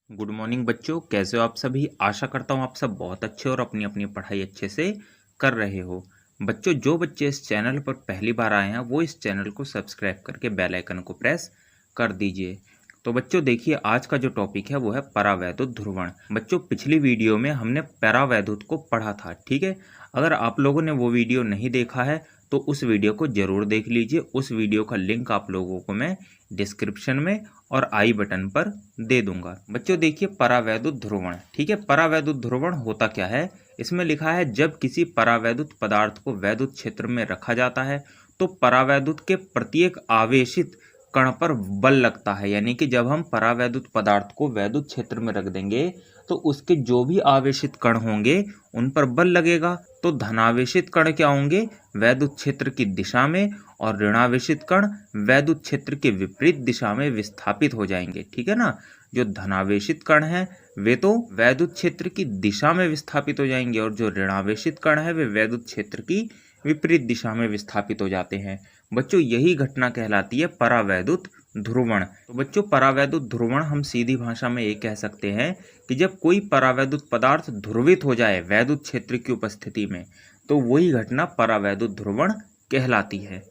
Good morning बच्चों, कैसे हो आप सभी। आशा करता हूँ आप सब बहुत अच्छे और अपनी अपनी पढ़ाई अच्छे से कर रहे हो। बच्चों, जो बच्चे इस चैनल पर पहली बार आए हैं वो इस चैनल को सब्सक्राइब करके बेल आइकन को प्रेस कर दीजिए। तो बच्चों देखिए, आज का जो टॉपिक है वो है परावैद्युत ध्रुवण। बच्चों, पिछली वीडियो में हमने परावैद्युत को पढ़ा था, ठीक है। अगर आप लोगों ने वो वीडियो नहीं देखा है तो उस वीडियो को जरूर देख लीजिए। उस वीडियो का लिंक आप लोगों को मैं डिस्क्रिप्शन में और आई बटन पर दे दूंगा। बच्चों देखिए, परावैद्युत ध्रुवण, ठीक है। परावैद्युत ध्रुवण होता क्या है, इसमें लिखा है जब किसी परावैद्युत पदार्थ को वैद्युत क्षेत्र में रखा जाता है तो परावैद्युत के प्रत्येक आवेशित कण पर बल लगता है। यानी कि जब हम परावैद्युत पदार्थ को वैद्युत क्षेत्र में रख देंगे तो उसके जो भी आवेशित कण होंगे उन पर बल लगेगा। तो धनावेशित कण क्या होंगे, वैद्युत क्षेत्र की दिशा में, और ऋणावेशित कण वैद्युत क्षेत्र के विपरीत दिशा में विस्थापित हो जाएंगे, ठीक है ना। जो धनावेशित कण हैं वे तो वैद्युत क्षेत्र की दिशा में विस्थापित हो जाएंगे और जो ऋणावेशित कण है वे वैद्युत क्षेत्र की विपरीत दिशा में विस्थापित हो जाते हैं। बच्चों, यही घटना कहलाती है परावैद्युत ध्रुवण। तो बच्चों, परावैद्युत ध्रुवण हम सीधी भाषा में ये कह सकते हैं कि जब कोई परावैद्युत पदार्थ ध्रुवित हो जाए वैद्युत क्षेत्र की उपस्थिति में तो वही घटना परावैद्युत ध्रुवण कहलाती है।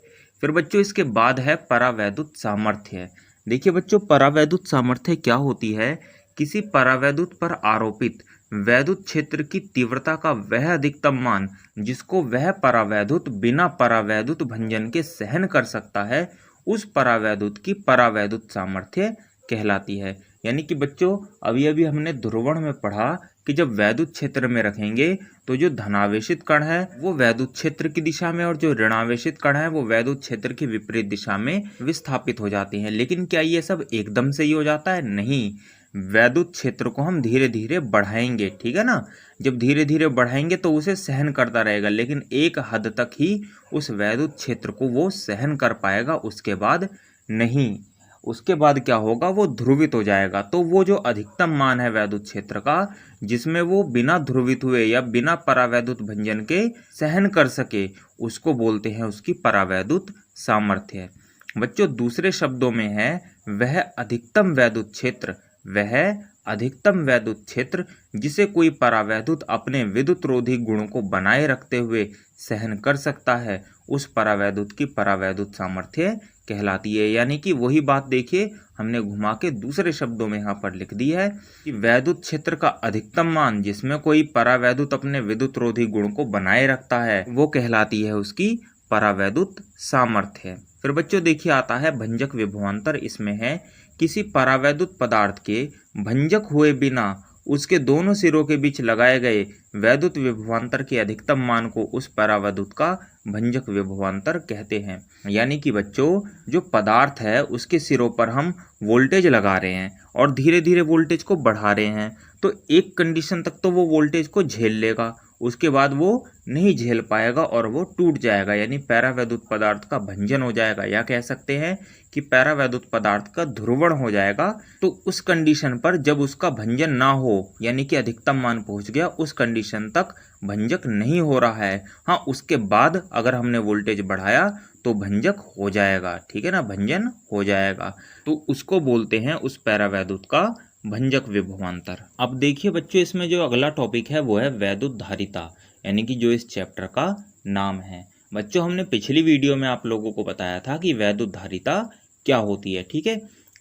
फिर बच्चों इसके बाद है परावैद्युत सामर्थ्य। देखिए बच्चों, परावैद्युत सामर्थ्य क्या होती है, किसी परावैद्युत पर आरोपित वैद्युत क्षेत्र की तीव्रता का वह अधिकतम मान जिसको वह परावैद्युत बिना परावैद्युत भंजन के सहन कर सकता है, उस परावैद्युत की परावैद्युत सामर्थ्य कहलाती है। यानी कि बच्चों, अभी अभी हमने ध्रुवण में पढ़ा कि जब वैद्युत क्षेत्र में रखेंगे तो जो धनावेशित कण है वो वैद्युत क्षेत्र की दिशा में और जो ऋणावेशित कण है वो वैद्युत क्षेत्र की विपरीत दिशा में विस्थापित हो जाते हैं। लेकिन क्या ये सब एकदम से ही हो जाता है? नहीं, वैद्युत क्षेत्र को हम धीरे धीरे बढ़ाएंगे, ठीक है ना। जब धीरे धीरे बढ़ाएंगे तो उसे सहन करता रहेगा, लेकिन एक हद तक ही उस वैद्युत क्षेत्र को वो सहन कर पाएगा, उसके बाद नहीं। उसके बाद क्या होगा, वो ध्रुवित हो जाएगा। तो वो जो अधिकतम मान है वैद्युत क्षेत्र का जिसमें वो बिना ध्रुवित हुए या बिना परावैद्युत भंजन के सहन कर सके, उसको बोलते हैं उसकी परावैद्युत सामर्थ्य। बच्चों, दूसरे शब्दों में है वह अधिकतम वैद्युत क्षेत्र, वह अधिकतम वैद्युत क्षेत्र जिसे कोई परावैद्युत अपने विद्युत रोधी गुणों को बनाए रखते हुए सहन कर सकता है, उस परावैद्युत की परावैद्युत सामर्थ्य कहलाती है। यानी कि वही बात देखिए, हमने घुमा के दूसरे शब्दों में यहाँ पर लिख दी है कि वैद्युत क्षेत्र का अधिकतम मान जिसमें कोई परावैद्युत अपने विद्युत रोधी गुण को बनाए रखता है वो कहलाती है उसकी परावैद्युत सामर्थ्य। फिर बच्चों देखिए आता है भंजक विभवांतर। इसमें है किसी परावैद्युत पदार्थ के भंजक हुए बिना उसके दोनों सिरों के बीच लगाए गए वैद्युत विभवांतर के अधिकतम मान को उस परावैद्युत का भंजक विभवांतर कहते हैं। यानी कि बच्चों, जो पदार्थ है उसके सिरों पर हम वोल्टेज लगा रहे हैं और धीरे धीरे वोल्टेज को बढ़ा रहे हैं, तो एक कंडीशन तक तो वो वोल्टेज को झेल लेगा, उसके बाद वो नहीं झेल पाएगा और वो टूट जाएगा, यानी पैरावैद्युत पदार्थ का भंजन हो जाएगा, या कह सकते हैं कि पैरावैद्युत पदार्थ का ध्रुवण हो जाएगा। तो उस कंडीशन पर जब उसका भंजन ना हो, यानी कि अधिकतम मान पहुंच गया, उस कंडीशन तक भंजक नहीं हो रहा है। हाँ, उसके बाद अगर हमने वोल्टेज बढ़ाया तो भंजक हो जाएगा, ठीक है ना, भंजन हो जाएगा। तो उसको बोलते हैं उस पैरावैद्युत का भंजक विभवांतर। अब देखिए बच्चों, इसमें जो अगला टॉपिक है वो है वैद्युत धारिता, यानी कि जो इस चैप्टर का नाम है। बच्चों, हमने पिछली वीडियो में आप लोगों को बताया था कि वैद्युत धारिता क्या होती है, ठीक है।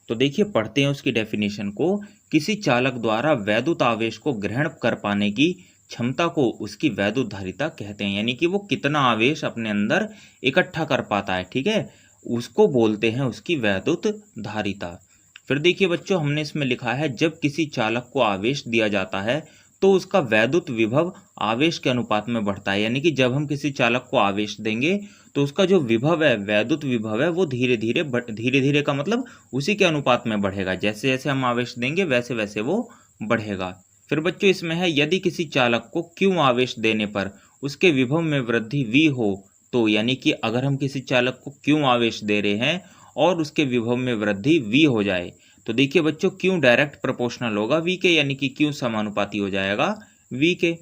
तो देखिए, पढ़ते हैं उसकी डेफिनेशन को। किसी चालक द्वारा वैद्युत आवेश को ग्रहण कर पाने की क्षमता को उसकी वैद्युत धारिता कहते हैं। यानी कि वो कितना आवेश अपने अंदर इकट्ठा कर पाता है, ठीक है, उसको बोलते हैं उसकी वैद्युत धारिता। फिर देखिए बच्चों, हमने इसमें लिखा है जब किसी चालक को आवेश दिया जाता है तो उसका वैद्युत विभव आवेश के अनुपात में बढ़ता है। यानी कि जब हम किसी चालक को आवेश देंगे तो उसका जो विभव है, वैद्युत विभव है, वो धीरे धीरे का मतलब उसी के अनुपात में बढ़ेगा। जैसे जैसे हम आवेश देंगे वैसे वैसे वो बढ़ेगा। फिर बच्चों इसमें है यदि किसी चालक को क्यों आवेश देने पर उसके विभव में वृद्धि v हो, तो यानी कि अगर हम किसी चालक को क्यों आवेश दे रहे हैं और उसके विभव में वृद्धि v हो जाए, तो देखिए बच्चों, क्यों डायरेक्ट प्रोपोर्शनल होगा v के, यानी कि क्यों समानुपाती हो जाएगा v के।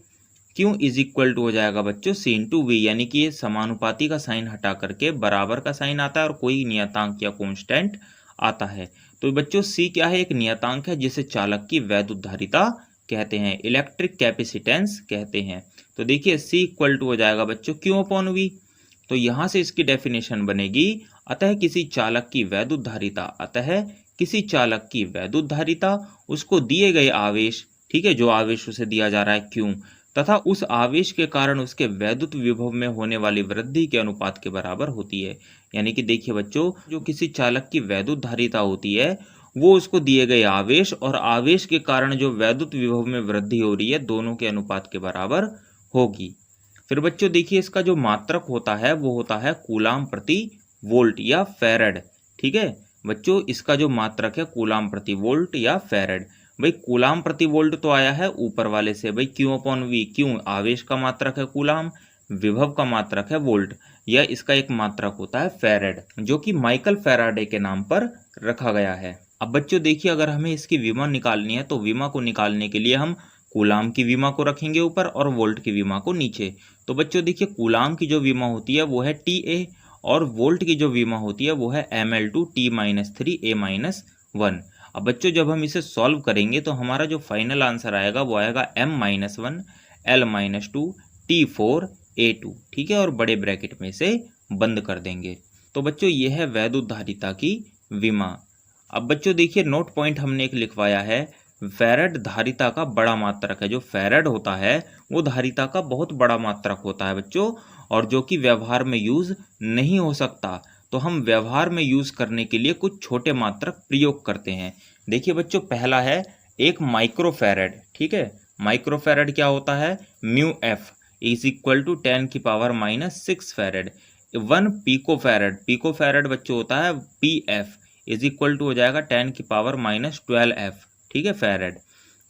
क्यों इज इक्वल टू हो जाएगा बच्चों c इंटू वी, यानी कि ये समानुपाती का साइन हटा करके बराबर का साइन आता है और कोई नियतांक या कांस्टेंट आता है। तो तो बच्चों सी क्या है, एक नियतांक है जिसे चालक की वैद्युत धारिता कहते हैं, इलेक्ट्रिक कैपेसिटेंस कहते हैं। तो देखिए सी इक्वल टू हो जाएगा बच्चों क्यू अपॉन वी। तो यहाँ से इसकी डेफिनेशन बनेगी, अतः किसी चालक की वैद्युत धारिता, अतः किसी चालक की वैद्युत धारिता उसको दिए गए आवेश, ठीक है, जो आवेश उसे दिया जा रहा है क्यू, तथा उस आवेश के कारण उसके वैद्युत विभव में होने वाली वृद्धि के अनुपात के बराबर होती है। यानी कि देखिए बच्चों, जो किसी चालक की वैद्युत धारिता होती है वो उसको दिए गए आवेश और आवेश के कारण जो वैद्युत विभव में वृद्धि हो रही है, दोनों के अनुपात के बराबर होगी। फिर बच्चों देखिए इसका जो मात्रक होता है वो होता है कूलाम प्रति वोल्ट या फैरड। ठीक है बच्चों, इसका जो मात्रक है कूलाम प्रति वोल्ट या फैरड। भाई कूलाम प्रति वोल्ट तो आया है ऊपर वाले से, भाई क्यू अपॉन वी, क्यू आवेश का मात्रक है कूलाम, विभव का मात्रक है वोल्ट, या इसका एक मात्रक होता है फैरड, जो कि माइकल फैराडे के नाम पर रखा गया है। अब बच्चों देखिए, अगर हमें इसकी विमा निकालनी है तो विमा को निकालने के लिए हम कूलाम की विमा को रखेंगे ऊपर और वोल्ट की विमा को नीचे। तो बच्चों देखिए कूलाम की जो विमा होती है वो है TA और वोल्ट की जो विमा होती है वो है ml2 T-3A-1। अब बच्चों जब हम इसे सॉल्व करेंगे तो हमारा जो फाइनल आंसर आएगा वो आएगा m-1 L-2 T4A2। ठीक है, और बड़े ब्रैकेट में इसे बंद कर देंगे। तो बच्चों ये है वैद्युत धारिता की विमा। अब बच्चों देखिए नोट पॉइंट हमने एक लिखवाया है, फैरड धारिता का बड़ा मात्रक है। जो फैरड होता है वो धारिता का बहुत बड़ा मात्रक होता है बच्चों, और जो कि व्यवहार में यूज नहीं हो सकता। तो हम व्यवहार में यूज करने के लिए कुछ छोटे मात्रक प्रयोग करते हैं। देखिए बच्चों पहला है एक माइक्रोफैरड। ठीक है, माइक्रोफैरड क्या होता है, mu F is equal to 10⁻⁻6 farad. 1 picofarad, picofarad बच्चों होता है PF इज इक्वल टू हो जाएगा 10⁻12F। ठीक है फैरड।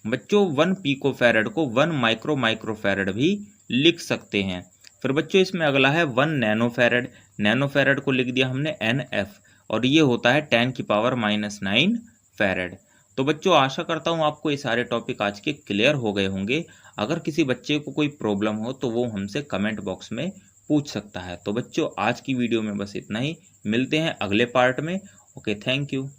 बच्चों 1 पिकोफैरड को 1 माइक्रोफैरड भी लिख सकते हैं। फिर बच्चों इसमें अगला है 1 नैनोफैरड, नैनोफैरड को लिख दिया हमने NF, और ये होता है 10⁻9 फैरड। तो बच्चों आशा करता हूँ आपको ये सारे टॉपिक आज के क्लियर हो गए होंगे। अगर किसी बच्चे को कोई प्रॉब्लम हो तो वो हमसे कमेंट बॉक्स में पूछ सकता है। तो बच्चों आज की वीडियो में बस इतना ही, मिलते हैं अगले पार्ट में। Okay, thank you.